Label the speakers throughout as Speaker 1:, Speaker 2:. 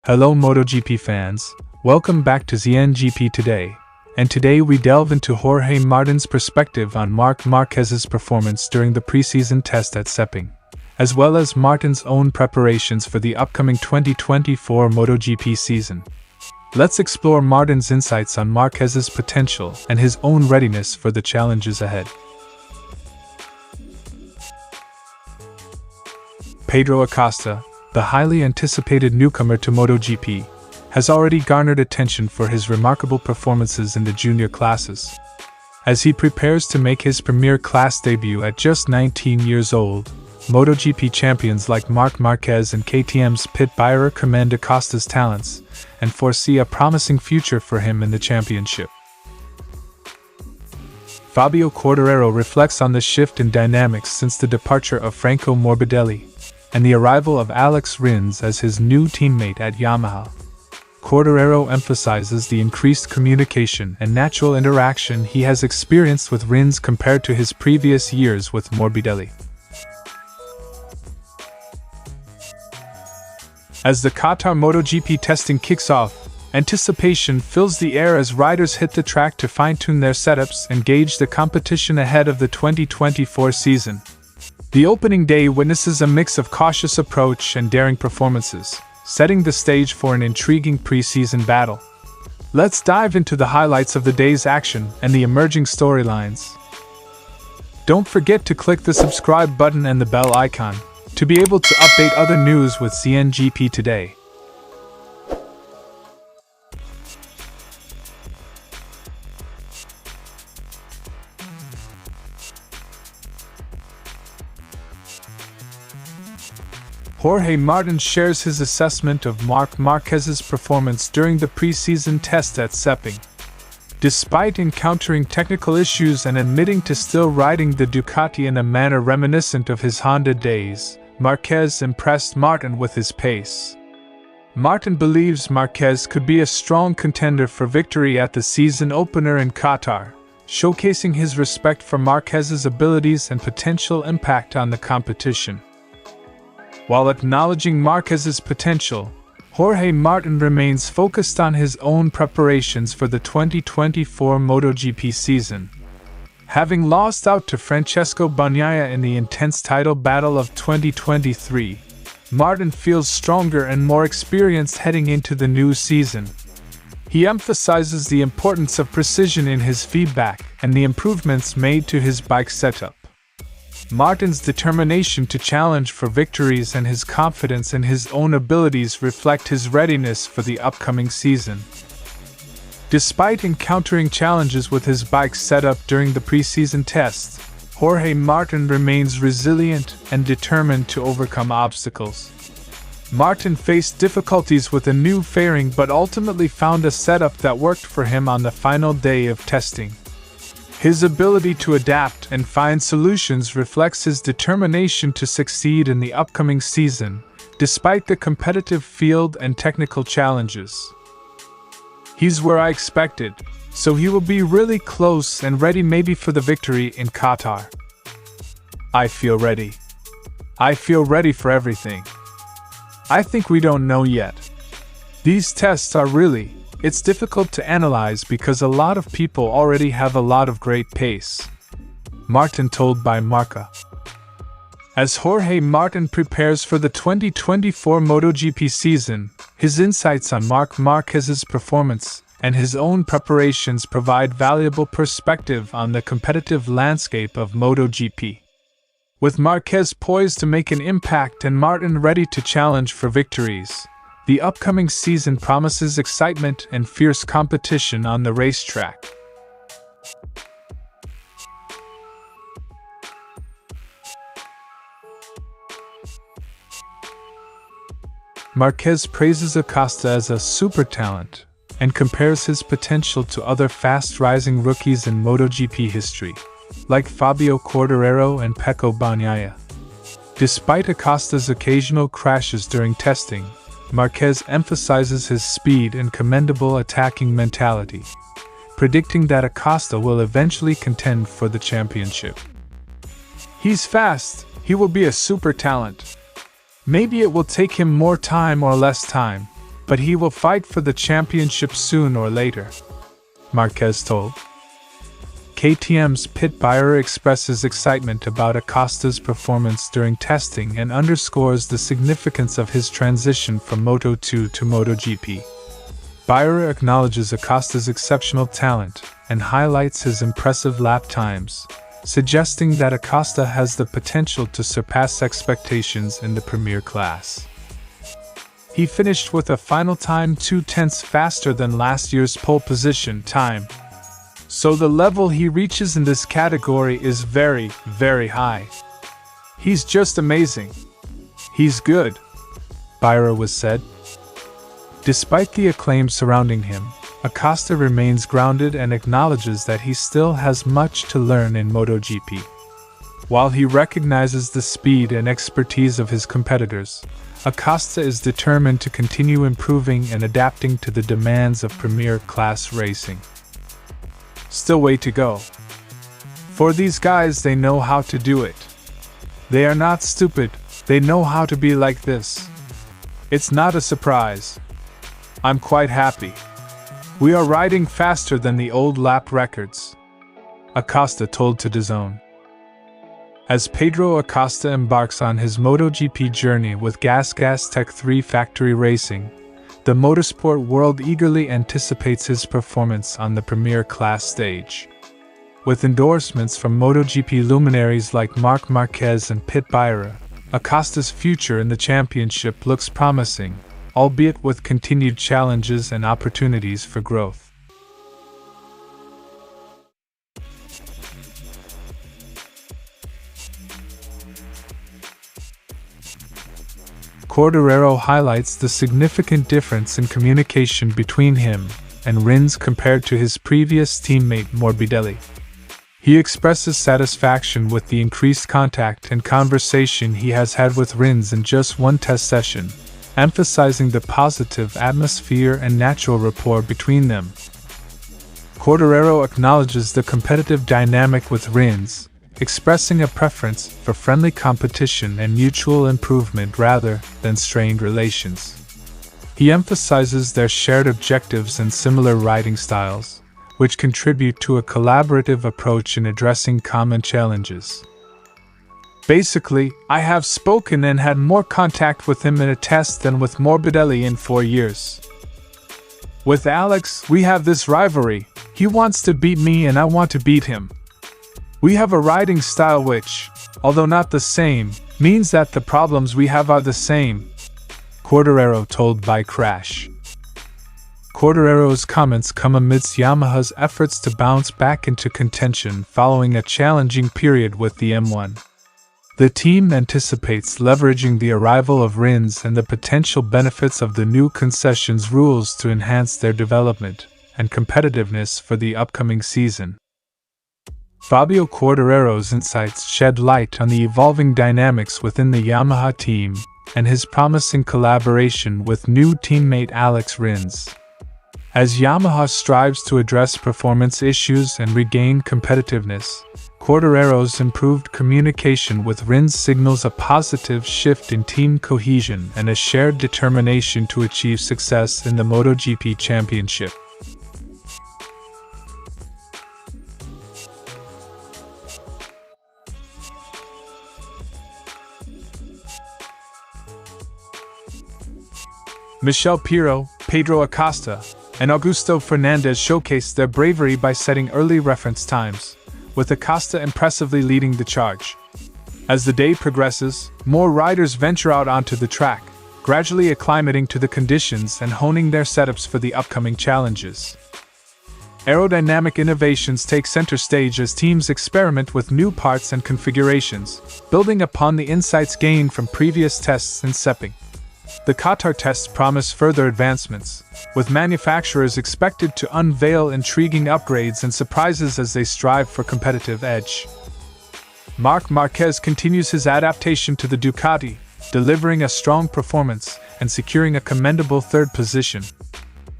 Speaker 1: Hello MotoGP fans, welcome back to ZNGP Today, and today we delve into Jorge Martin's perspective on Marc Marquez's performance during the preseason test at Sepang, as well as Martin's own preparations for the upcoming 2024 MotoGP season. Let's explore Martin's insights on Marquez's potential and his own readiness for the challenges ahead. Pedro Acosta, the highly anticipated newcomer to MotoGP, has already garnered attention for his remarkable performances in the junior classes. As he prepares to make his premier class debut at just 19 years old, MotoGP champions like Marc Marquez and KTM's Beirer commend Acosta's talents and foresee a promising future for him in the championship. Fabio Quartararo reflects on the shift in dynamics since the departure of Franco Morbidelli and the arrival of Alex Rins as his new teammate at Yamaha. Quartararo emphasizes the increased communication and natural interaction he has experienced with Rins compared to his previous years with Morbidelli. As the Qatar MotoGP testing kicks off, anticipation fills the air as riders hit the track to fine-tune their setups and gauge the competition ahead of the 2024 season. The opening day witnesses a mix of cautious approach and daring performances, setting the stage for an intriguing preseason battle. Let's dive into the highlights of the day's action and the emerging storylines. Don't forget to click the subscribe button and the bell icon to be able to update other news with ZNGP Today. Jorge Martin shares his assessment of Marc Marquez's performance during the preseason test at Sepang. Despite encountering technical issues and admitting to still riding the Ducati in a manner reminiscent of his Honda days, Marquez impressed Martin with his pace. Martin believes Marquez could be a strong contender for victory at the season opener in Qatar, showcasing his respect for Marquez's abilities and potential impact on the competition. While acknowledging Marquez's potential, Jorge Martin remains focused on his own preparations for the 2024 MotoGP season. Having lost out to Francesco Bagnaia in the intense title battle of 2023, Martin feels stronger and more experienced heading into the new season. He emphasizes the importance of precision in his feedback and the improvements made to his bike setup. Martin's determination to challenge for victories and his confidence in his own abilities reflect his readiness for the upcoming season. Despite encountering challenges with his bike setup during the preseason test, Jorge Martin remains resilient and determined to overcome obstacles. Martin faced difficulties with a new fairing but ultimately found a setup that worked for him on the final day of testing. His ability to adapt and find solutions reflects his determination to succeed in the upcoming season, despite the competitive field and technical challenges. He's where I expected, so he will be really close and ready maybe for the victory in Qatar. I feel ready. I feel ready for everything. I think we don't know yet. These tests are It's difficult to analyze because a lot of people already have a lot of great pace. Martin told by Marca. As Jorge Martin prepares for the 2024 MotoGP season, his insights on Marc Marquez's performance and his own preparations provide valuable perspective on the competitive landscape of MotoGP. With Marquez poised to make an impact and Martin ready to challenge for victories, the upcoming season promises excitement and fierce competition on the racetrack. Marquez praises Acosta as a super talent and compares his potential to other fast-rising rookies in MotoGP history, like Fabio Quartararo and Pecco Bagnaia. Despite Acosta's occasional crashes during testing, Marquez emphasizes his speed and commendable attacking mentality, predicting that Acosta will eventually contend for the championship. He's fast, he will be a super talent. Maybe it will take him more time or less time, but he will fight for the championship soon or later, Marquez told. KTM's Pit Beirer expresses excitement about Acosta's performance during testing and underscores the significance of his transition from Moto2 to MotoGP. Beirer acknowledges Acosta's exceptional talent and highlights his impressive lap times, suggesting that Acosta has the potential to surpass expectations in the Premier class. He finished with a final time 0.2 faster than last year's pole position time, so the level he reaches in this category is very, very high. He's just amazing. He's good, Beirer was said. Despite the acclaim surrounding him, Acosta remains grounded and acknowledges that he still has much to learn in MotoGP. While he recognizes the speed and expertise of his competitors, Acosta is determined to continue improving and adapting to the demands of Premier class racing. Still way to go. For these guys, they know how to do it. They are not stupid, they know how to be like this. It's not a surprise. I'm quite happy. We are riding faster than the old lap records, Acosta told to DAZN. As Pedro Acosta embarks on his MotoGP journey with Gas Tech 3 Factory Racing, the motorsport world eagerly anticipates his performance on the Premier class stage. With endorsements from MotoGP luminaries like Marc Marquez and Pit Beirer, Acosta's future in the championship looks promising, albeit with continued challenges and opportunities for growth. Quartararo highlights the significant difference in communication between him and Rins compared to his previous teammate Morbidelli. He expresses satisfaction with the increased contact and conversation he has had with Rins in just one test session, emphasizing the positive atmosphere and natural rapport between them. Quartararo acknowledges the competitive dynamic with Rins, expressing a preference for friendly competition and mutual improvement rather than strained relations. He emphasizes their shared objectives and similar riding styles, which contribute to a collaborative approach in addressing common challenges. Basically, I have spoken and had more contact with him in a test than with Morbidelli in 4 years. With Alex, we have this rivalry. He wants to beat me and I want to beat him. We have a riding style which, although not the same, means that the problems we have are the same, Quartararo told by Crash. Quartararo's comments come amidst Yamaha's efforts to bounce back into contention following a challenging period with the M1. The team anticipates leveraging the arrival of Rins and the potential benefits of the new concessions rules to enhance their development and competitiveness for the upcoming season. Fabio Quartararo's insights shed light on the evolving dynamics within the Yamaha team and his promising collaboration with new teammate Alex Rins. As Yamaha strives to address performance issues and regain competitiveness, Quartararo's improved communication with Rins signals a positive shift in team cohesion and a shared determination to achieve success in the MotoGP Championship. Michel Pirro, Pedro Acosta, and Augusto Fernandez showcased their bravery by setting early reference times, with Acosta impressively leading the charge. As the day progresses, more riders venture out onto the track, gradually acclimating to the conditions and honing their setups for the upcoming challenges. Aerodynamic innovations take center stage as teams experiment with new parts and configurations, building upon the insights gained from previous tests in Sepang. The Qatar tests promise further advancements, with manufacturers expected to unveil intriguing upgrades and surprises as they strive for competitive edge. Marc Marquez continues his adaptation to the Ducati, delivering a strong performance and securing a commendable third position.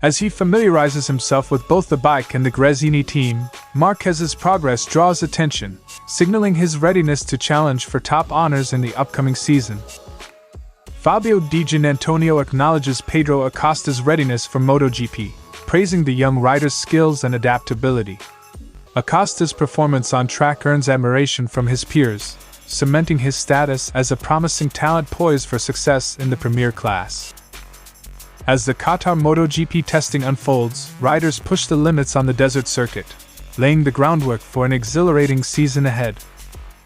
Speaker 1: As he familiarizes himself with both the bike and the Gresini team, Marquez's progress draws attention, signaling his readiness to challenge for top honors in the upcoming season.
Speaker 2: Fabio Quartararo acknowledges Pedro Acosta's readiness for MotoGP, praising the young rider's skills and adaptability. Acosta's performance on track earns admiration from his peers, cementing his status as a promising talent poised for success in the premier class. As the Qatar MotoGP testing unfolds, riders push the limits on the desert circuit, laying the groundwork for an exhilarating season ahead.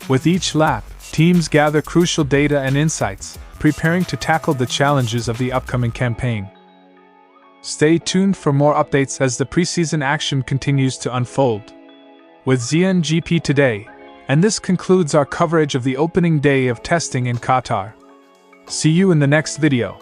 Speaker 2: With each lap, teams gather crucial data and insights, preparing to tackle the challenges of the upcoming campaign. Stay tuned for more updates as the preseason action continues to unfold. With ZNGP today, and this concludes our coverage of the opening day of testing in Qatar. See you in the next video.